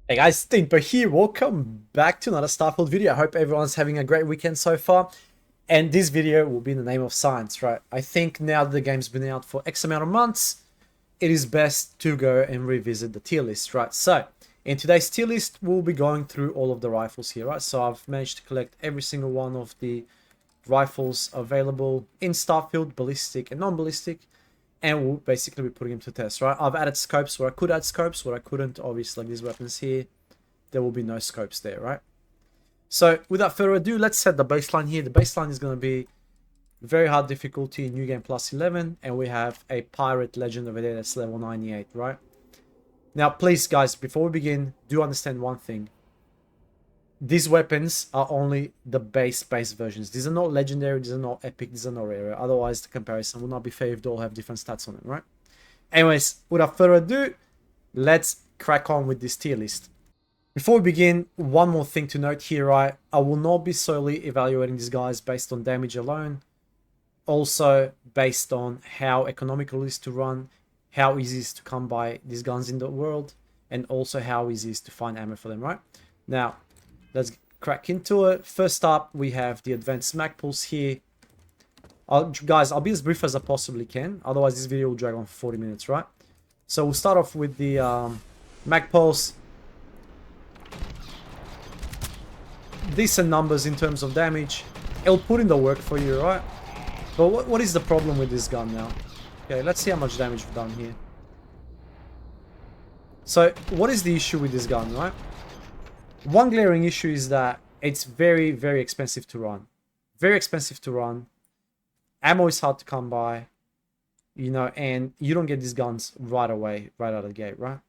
Hey guys, Timber here. Welcome back to another Starfield video. I hope everyone's having a great weekend so far. And this video will be in the name of science, right? I think now that the game's been out for X amount of months, it is best to go and revisit the tier list, right? So, in today's tier list, we'll be going through all of the rifles here, right? So I've managed to collect every single one of the rifles available in Starfield, ballistic and non-ballistic. And we'll basically be putting them to test, right? I've added scopes where I could add scopes, where I couldn't. Obviously, like these weapons here, there will be no scopes there, right? So, without further ado, let's set the baseline here. The baseline is going to be very hard difficulty, New Game plus 11, and we have a Pirate Legend over there that's level 98, right? Now, please, guys, before we begin, do understand one thing. These weapons are only the base versions. These are not legendary, these are not epic, these are not rare. Otherwise, the comparison will not be fair if they all have different stats on them, right? Anyways, without further ado, let's crack on with this tier list. Before we begin, one more thing to note here, right? I will not be solely evaluating these guys based on damage alone. Also, based on how economical it is to run, how easy it is to come by these guns in the world, and also how easy it is to find ammo for them, right? Now, let's crack into it. First up, we have the advanced Magpuls here. Guys, I'll be as brief as I possibly can. Otherwise, this video will drag on for 40 minutes, right? So we'll start off with the Magpuls. Decent numbers in terms of damage. It'll put in the work for you, right? But what is the problem with this gun now? Okay, let's see how much damage we've done here. So, what is the issue with this gun, right? One glaring issue is that it's very, very expensive to run. Very expensive to run. Ammo is hard to come by. You know, and you don't get these guns right away, right out of the gate, right?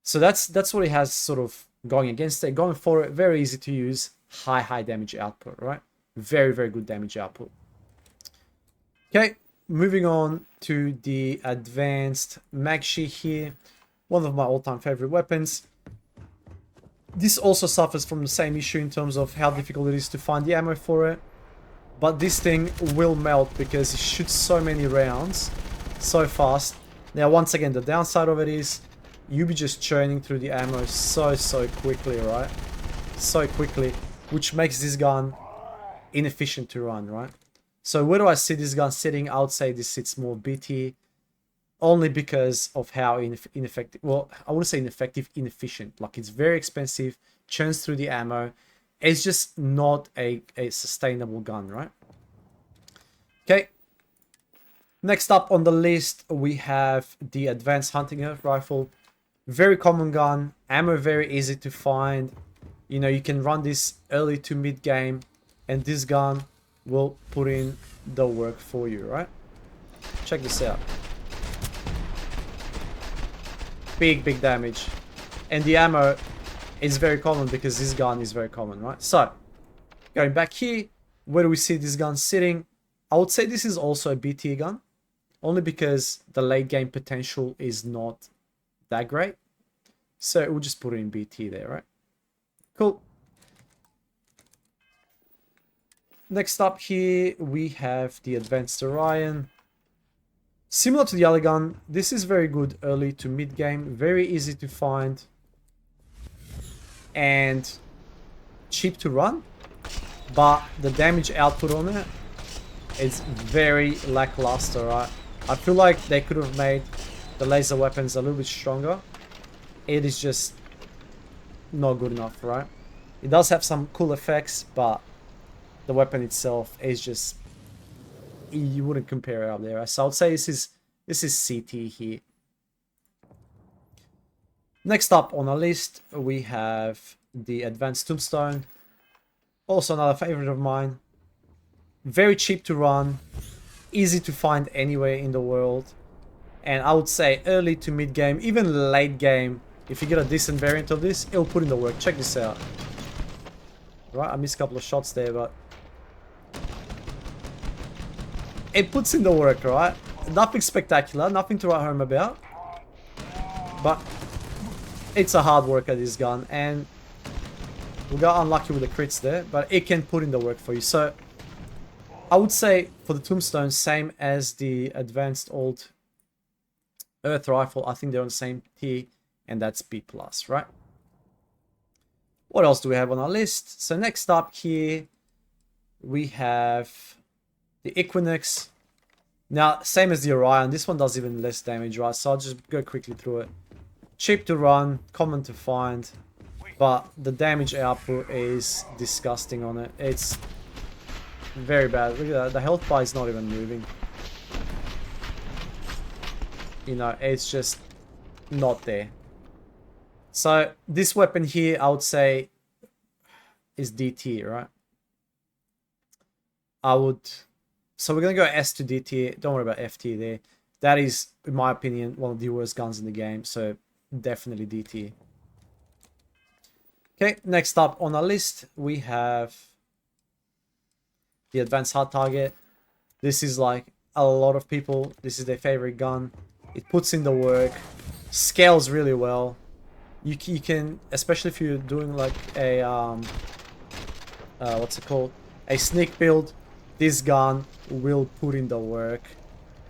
So that's what it has sort of going against it. Going for it, very easy to use. High damage output, right? Very, very good damage output. Okay, moving on to the advanced Maxi here. One of my all-time favorite weapons. This also suffers from the same issue in terms of how difficult it is to find the ammo for it. But this thing will melt because it shoots so many rounds so fast. Now, once again, the downside of it is you'll be just churning through the ammo so quickly, right? So quickly, which makes this gun inefficient to run, right? So where do I see this gun sitting? I would say this sits more BT, only because of how ineffective, well, I wouldn't say ineffective, inefficient. Like, it's very expensive, churns through the ammo. It's just not a sustainable gun, right? Okay. Next up on the list, we have the advanced hunting rifle. Very common gun, ammo very easy to find. You know, you can run this early to mid game, and this gun will put in the work for you, right? Check this out. Big damage. And the ammo is very common because this gun is very common, right? So, going back here, where do we see this gun sitting? I would say this is also a BT gun, only because the late game potential is not that great. So we'll just put it in BT there, right? Cool. Next up here, we have the advanced Orion. Similar to the other gun, this is very good early to mid game, very easy to find, and cheap to run, but the damage output on it is very lackluster, right? I feel like they could have made the laser weapons a little bit stronger. It is just not good enough, right? It does have some cool effects, but the weapon itself is just, you wouldn't compare it up there. So I would say this is CT here. Next up on our list, we have the advanced Tombstone. Also another favorite of mine. Very cheap to run, easy to find anywhere in the world. And I would say early to mid game, even late game, if you get a decent variant of this, it'll put in the work. Check this out. Right, I missed a couple of shots there, but it puts in the work, right? Nothing spectacular, nothing to write home about. But it's a hard worker, this gun, and we got unlucky with the crits there, but it can put in the work for you. So I would say for the Tombstone, same as the advanced old Earth rifle, I think they're on the same tier, and that's B+, right? What else do we have on our list? So next up here, we have the Equinex. Now, same as the Orion, this one does even less damage, right? So I'll just go quickly through it. Cheap to run, common to find, but the damage output is disgusting on it. It's very bad. Look at that, the health bar is not even moving. You know, it's just not there. So this weapon here, I would say, is D tier, right? So we're gonna go S to D tier. Don't worry about F tier there. That is, in my opinion, one of the worst guns in the game. So definitely D tier. Okay, next up on our list, we have the Advanced Hard Target. This is like a lot of people, this is their favorite gun. It puts in the work, scales really well. You can, especially if you're doing like a, what's it called? A sneak build, this gun will put in the work.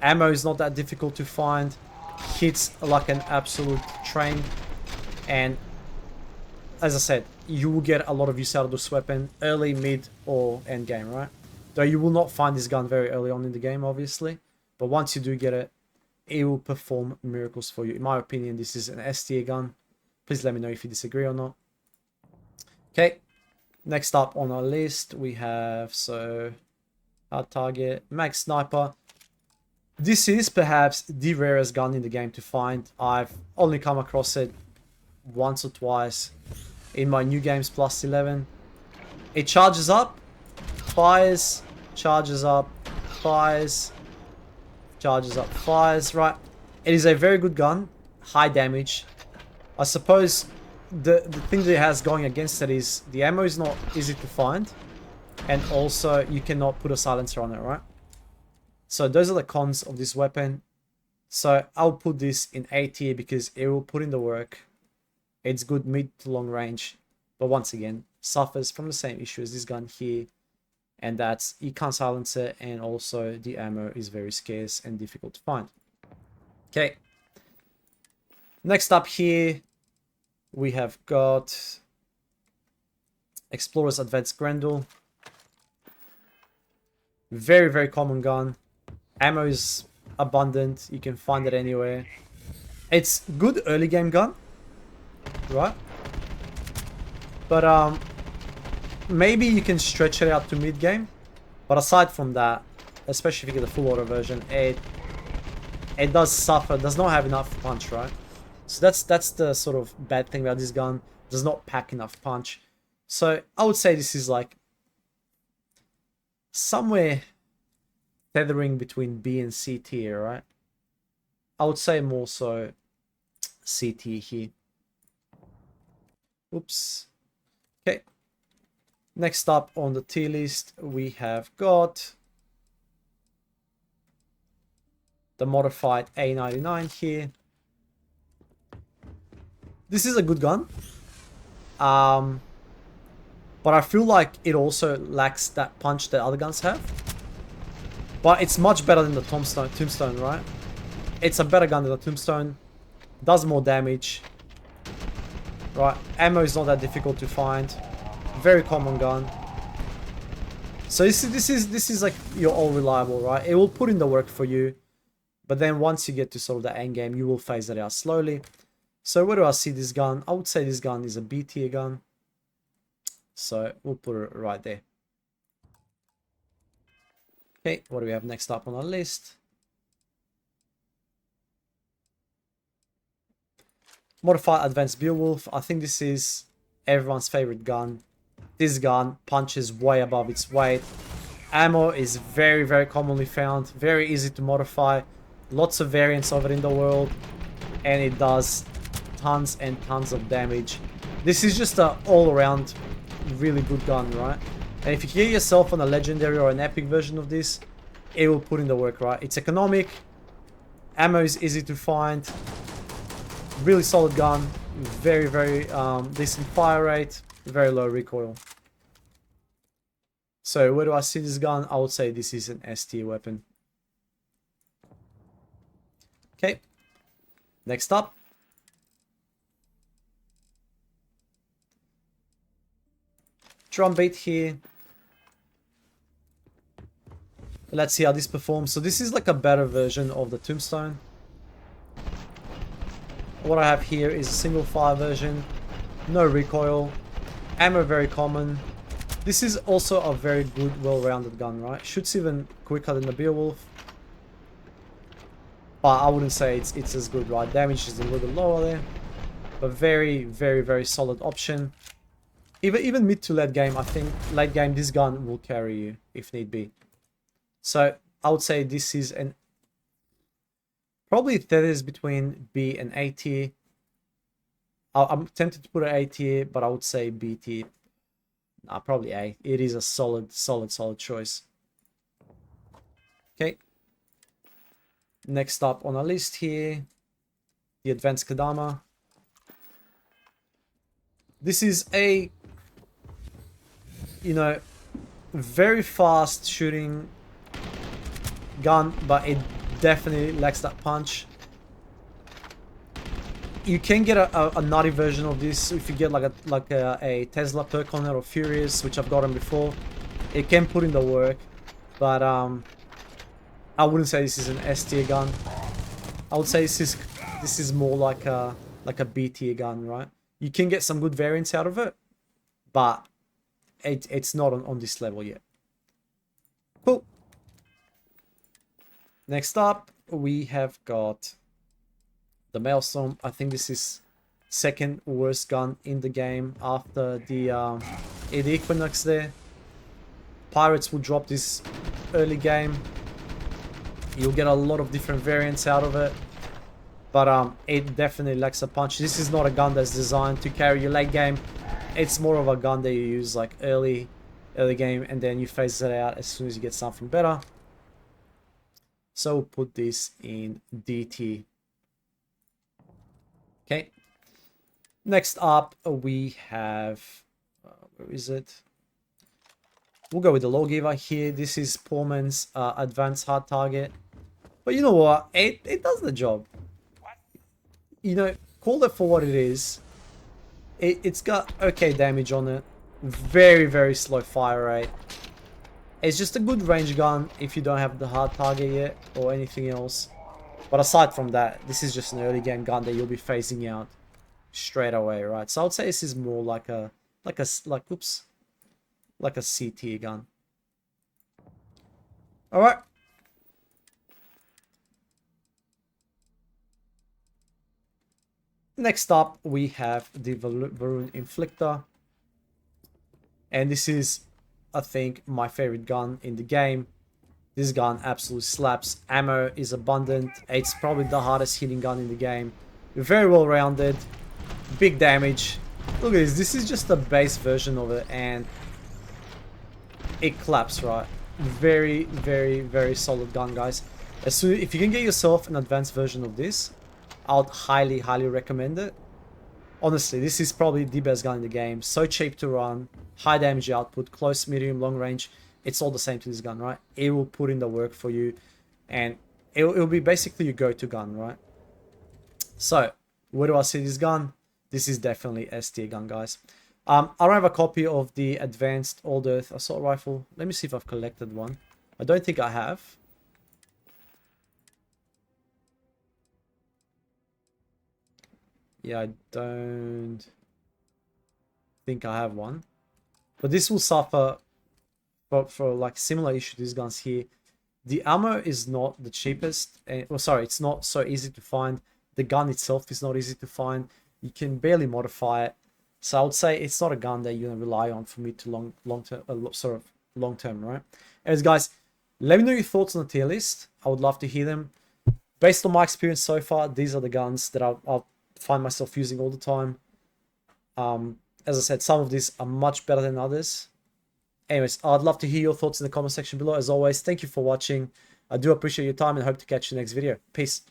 Ammo is not that difficult to find. Hits like an absolute train. And as I said, you will get a lot of use out of this weapon early, mid, or end game, right? Though you will not find this gun very early on in the game, obviously. But once you do get it, it will perform miracles for you. In my opinion, this is an S tier gun. Please let me know if you disagree or not. Okay, next up on our list, we have, so, hard target, Mag Sniper. This is perhaps the rarest gun in the game to find. I've only come across it once or twice in my new games plus 11. It charges up, fires, charges up, fires, charges up, fires, right? It is a very good gun, high damage. I suppose the thing that it has going against it is the ammo is not easy to find, and also you cannot put a silencer on it, right? So those are the cons of this weapon. So I'll put this in A tier because it will put in the work. It's good mid to long range, but once again, suffers from the same issue as this gun here, and that's you can't silence it, and also the ammo is very scarce and difficult to find. Okay. Next up here, we have got Explorer's Advanced Grendel. Very, very common gun. Ammo is abundant. You can find it anywhere. It's good early game gun, right? But maybe you can stretch it out to mid game. But aside from that, especially if you get the full auto version, it does suffer. Does not have enough punch, right? So that's the sort of bad thing about this gun. Does not pack enough punch. So I would say this is like somewhere tethering between B and C tier, right? I would say more so C tier here. Oops. Okay. Next up on the tier list, we have got the modified A99 here. This is a good gun. But I feel like it also lacks that punch that other guns have. But it's much better than the Tombstone, right? It's a better gun than the Tombstone. Does more damage. Right? Ammo is not that difficult to find. Very common gun. So this is like your all reliable, right? It will put in the work for you. But then once you get to sort of the end game, you will phase it out slowly. So where do I see this gun? I would say this gun is a B tier gun. So we'll put it right there. Okay, what do we have next up on our list? Modified Advanced Beowulf. I think this is everyone's favorite gun. This gun punches way above its weight. Ammo is very, very commonly found. Very easy to modify. Lots of variants of it in the world. And it does tons and tons of damage. This is just an all-around really good gun, right? And if you get yourself on a legendary or an epic version of this, it will put in the work, right? It's economic. Ammo is easy to find. Really solid gun. Very, very decent fire rate. Very low recoil. So where do I see this gun? I would say this is an S tier weapon. Okay. Next up. drum beat here. Let's see how this performs. So this is like a better version of the Tombstone. What I have here is a single fire version, no recoil, ammo very common. This is also a very good, well-rounded gun, right? Shoots even quicker than the Beowulf. But I wouldn't say it's as good, right? Damage is a little bit lower there. But very, very, very solid option. Even mid to late game, I think late game this gun will carry you if need be. So I would say this is an probably that is between B and A tier. I'm tempted to put an A tier, but I would say B tier. Nah, probably A. It is a solid choice. Okay. Next up on our list here, the Advanced Kadama. This is a, you know, very fast shooting gun, but it definitely lacks that punch. You can get a nutty version of this if you get like a Tesla perk on it or Furious, which I've gotten before. It can put in the work, but I wouldn't say this is an S tier gun. I would say this is more like a B tier gun, right? You can get some good variants out of it, but it's not on this level yet. Cool. Next up, we have got the Maelstrom. I think this is second worst gun in the game after the Equinex there. Pirates will drop this early game. You'll get a lot of different variants out of it, but it definitely lacks a punch. This is not a gun that's designed to carry your late game. It's more of a gun that you use like early game, and then you phase it out as soon as you get something better. So we'll put this in D tier. Okay. Next up, we have where is it? We'll go with the Lawgiver here. This is poor man's advanced hard target. But you know what? It does the job. You know, call it for what it is. It's got okay damage on it. Very, very slow fire rate. It's just a good range gun if you don't have the hard target yet or anything else. But aside from that, this is just an early game gun that you'll be phasing out straight away, right? So I would say this is more like a C tier gun. All right. Next up, we have the Veron Inflictor. And this is, I think, my favorite gun in the game. This gun absolutely slaps. Ammo is abundant. It's probably the hardest hitting gun in the game. Very well rounded. Big damage. Look at this. This is just the base version of it, and it claps, right? Very, very, very solid gun, guys. If you can get yourself an advanced version of this, I would highly, highly recommend it. Honestly, this is probably the best gun in the game. So cheap to run, high damage output, close, medium, long range. It's all the same to this gun, right? It will put in the work for you, and it'll be basically your go-to gun, right? So, where do I see this gun? This is definitely S tier gun, guys. I don't have a copy of the Advanced All Earth Assault Rifle. Let me see if I've collected one. I don't think I have. Yeah, I don't think I have one. But this will suffer for like similar issue to these guns here. The ammo is not the cheapest. Well, sorry, it's not so easy to find. The gun itself is not easy to find. You can barely modify it. So I would say it's not a gun that you're gonna rely on for mid to long term, right? Anyways, guys, let me know your thoughts on the tier list. I would love to hear them. Based on my experience so far, these are the guns that I'll find myself using all the time. As I said, some of these are much better than others. Anyways, I'd love to hear your thoughts in the comment section below. As always, thank you for watching. I do appreciate your time and hope to catch you next video. Peace.